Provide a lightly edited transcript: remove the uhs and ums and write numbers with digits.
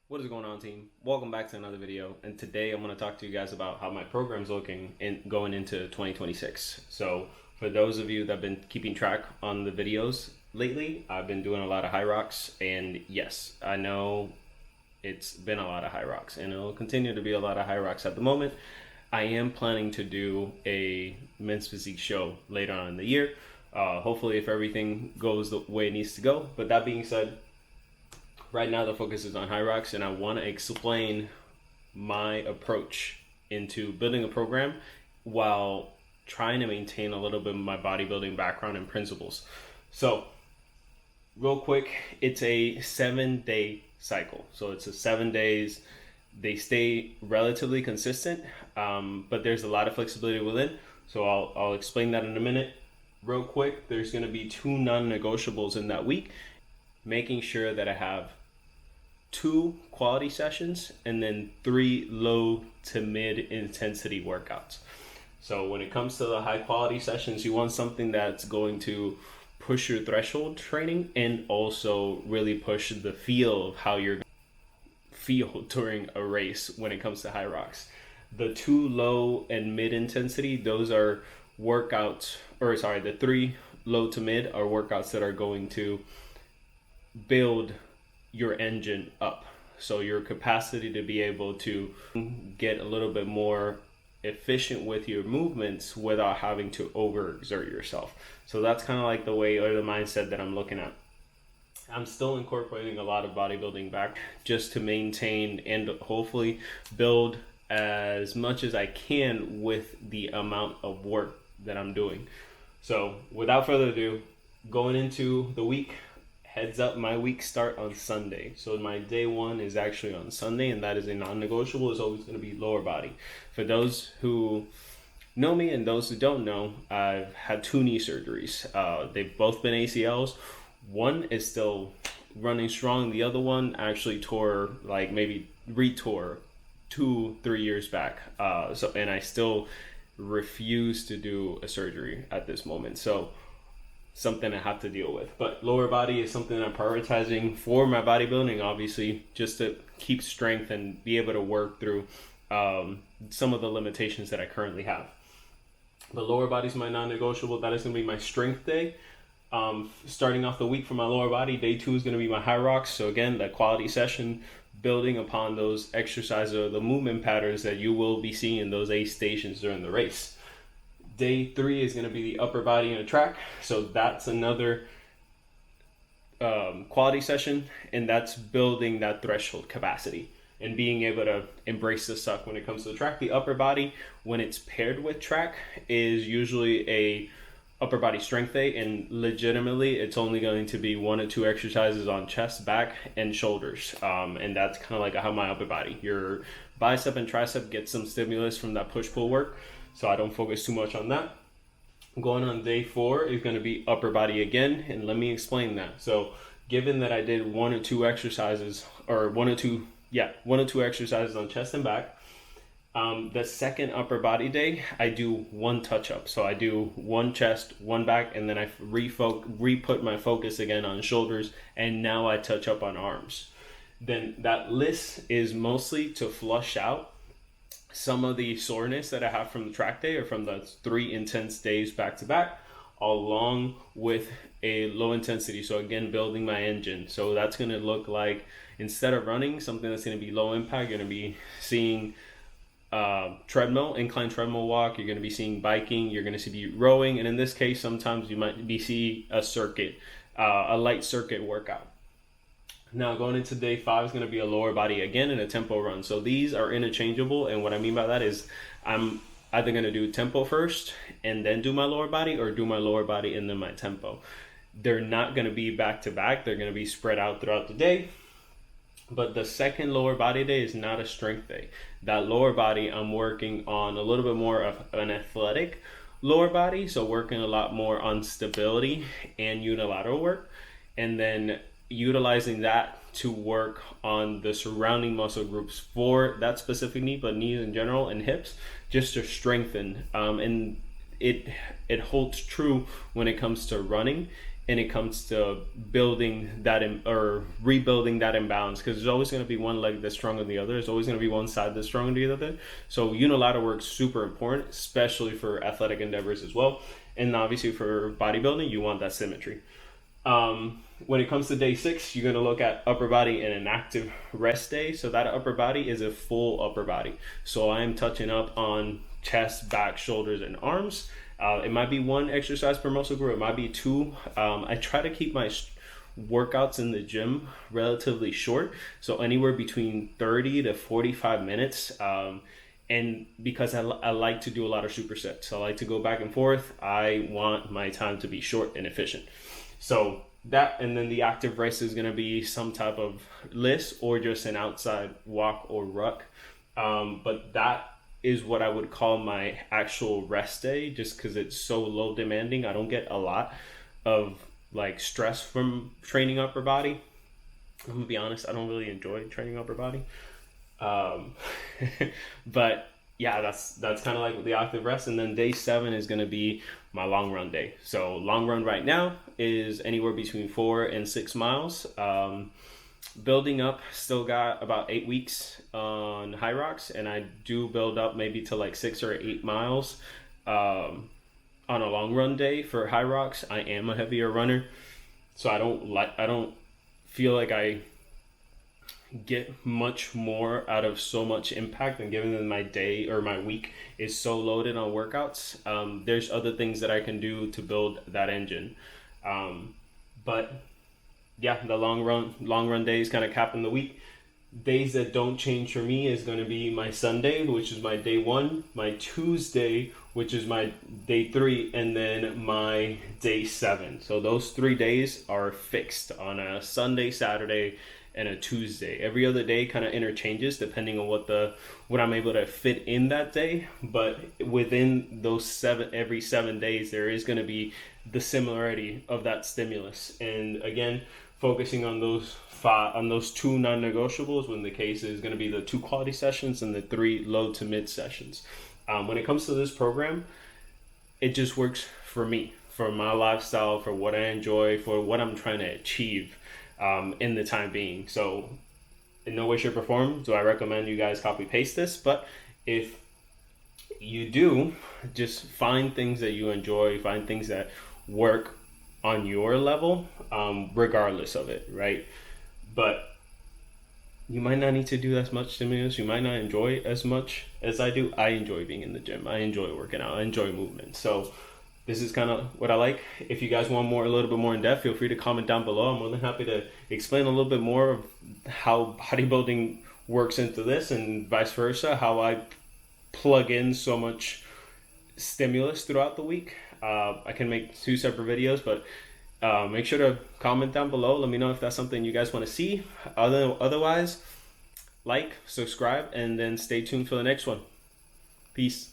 What is going on, team? Welcome back to another video, and today I'm going to talk to you guys about how my program's looking going into 2026. So for those of you that have been keeping track on the videos lately, I've been doing a lot of HYROX, and yes, I know it's been a lot of HYROX, and it'll continue to be a lot of HYROX at the moment. I am planning to do a men's physique show later on in the year, hopefully if everything goes the way it needs to go. But that being said, right now the focus is on HYROX, and I want to explain my approach into building a program while trying to maintain a little bit of my bodybuilding background and principles. So real quick, it's a 7-day cycle. So it's a 7 days. They stay relatively consistent, but there's a lot of flexibility within. So I'll explain that in a minute. Real quick, there's going to be 2 non-negotiables in that week, making sure that I have 2 quality sessions and then 3 low to mid intensity workouts. So when it comes to the high quality sessions, you want something that's going to push your threshold training and also really push the feel of how you're feel during a race when it comes to HYROX. The 2 low and mid intensity, those are workouts, or sorry, the 3 low to mid are workouts that are going to build your engine up, so your capacity to be able to get a little bit more efficient with your movements without having to overexert yourself. So that's kind of like the way or the mindset that I'm looking at. I'm still incorporating a lot of bodybuilding back just to maintain and hopefully build as much as I can with the amount of work that I'm doing. So without further ado, going into the week, heads up, my week start on Sunday. So my day 1 is actually on Sunday, and that is a non-negotiable. It's always going to be lower body. For those who know me and those who don't know, I've had 2 knee surgeries. They've both been ACLs. One is still running strong. The other one actually tore, like maybe retore 2-3 years back. And I still refuse to do a surgery at this moment. So something I have to deal with. But lower body is something I'm prioritizing for my bodybuilding, obviously, just to keep strength and be able to work through some of the limitations that I currently have. But lower body is my non-negotiable. That is going to be my strength day. Starting off the week for my lower body, day 2 is going to be my HYROX. So again, that quality session, building upon those exercises or the movement patterns that you will be seeing in those 8 stations during the race. Day 3 is going to be the upper body in a track. So that's another quality session, and that's building that threshold capacity and being able to embrace the suck when it comes to the track. The upper body, when it's paired with track, is usually a upper body strength day, and legitimately it's only going to be 1 or 2 exercises on chest, back, and shoulders. And that's kind of like how my upper body. Your bicep and tricep get some stimulus from that push-pull work, so I don't focus too much on that. Going on day 4 is going to be upper body again, and let me explain that. So given that I did 1 or 2 exercises, or 1 or 2 exercises on chest and back, the second upper body day, I do 1 touch-up. So I do 1 chest, 1 back, and then I re-put my focus again on shoulders, and now I touch up on arms. Then that LISS is mostly to flush out some of the soreness that I have from the track day or from the 3 intense days back to back, along with a low intensity. So again, building my engine. So that's going to look like, instead of running, something that's going to be low impact, you're going to be seeing incline treadmill walk, you're going to be seeing biking, you're going to see rowing, and in this case, sometimes you might be seeing a light circuit workout. Now going into day 5 is going to be a lower body again and a tempo run. So these are interchangeable, and what I mean by that is I'm either going to do tempo first and then do my lower body, or do my lower body and then my tempo. They're not going to be back to back. They're going to be spread out throughout the day. But the second lower body day is not a strength day. That lower body, I'm working on a little bit more of an athletic lower body, so working a lot more on stability and unilateral work, and then utilizing that to work on the surrounding muscle groups for that specific knee, but knees in general and hips, just to strengthen. And it holds true when it comes to running and it comes to building that or rebuilding that imbalance, because there's always going to be one leg that's stronger than the other. There's always going to be one side that's stronger than the other. So unilateral work is super important, especially for athletic endeavors as well. And obviously for bodybuilding, you want that symmetry. When it comes to day 6, you're going to look at upper body and an active rest day. So that upper body is a full upper body. So I am touching up on chest, back, shoulders, and arms. It might be 1 exercise per muscle group. It might be 2. I try to keep my workouts in the gym relatively short. So anywhere between 30 to 45 minutes. And because I like to do a lot of supersets, I like to go back and forth. I want my time to be short and efficient. So that, and then the active rest is going to be some type of LISS or just an outside walk or ruck. But that is what I would call my actual rest day, just because it's so low demanding. I don't get a lot of like stress from training upper body. I'm gonna be honest, I don't really enjoy training upper body. But yeah, that's kind of like the active rest. And then day 7 is going to be my long run day. So long run right now is anywhere between 4 and 6 miles. Building up, still got about 8 weeks on HYROX, and I do build up maybe to like 6 or 8 miles on a long run day for HYROX. I am a heavier runner, so I don't feel like I get much more out of so much impact, and given that my day or my week is so loaded on workouts, there's other things that I can do to build that engine. But yeah, the long run days kind of capping the week. Days that don't change for me is going to be my Sunday, which is my day 1, my Tuesday, which is my day 3, and then my day 7. So those 3 days are fixed on a Sunday, Saturday, and a Tuesday. Every other day kind of interchanges depending on what I'm able to fit in that day. But within those every 7 days, there is going to be the similarity of that stimulus. And again, focusing on those 2 non-negotiables, when the case is going to be the 2 quality sessions and the 3 low to mid sessions. When it comes to this program, it just works for me, for my lifestyle, for what I enjoy, for what I'm trying to achieve in the time being. So in no way, shape, or form do I recommend you guys copy paste this, but if you do, just find things that you enjoy, find things that work on your level, regardless of it, right? But you might not need to do as much stimulus. You might not enjoy as much as I do. I enjoy being in the gym. I enjoy working out. I enjoy movement. So this is kind of what I like. If you guys want a little bit more in depth, feel free to comment down below. I'm more than happy to explain a little bit more of how bodybuilding works into this, and vice versa, how I plug in so much stimulus throughout the week. I can make 2 separate videos, but make sure to comment down below. Let me know if that's something you guys want to see. Otherwise, like, subscribe, and then stay tuned for the next one. Peace.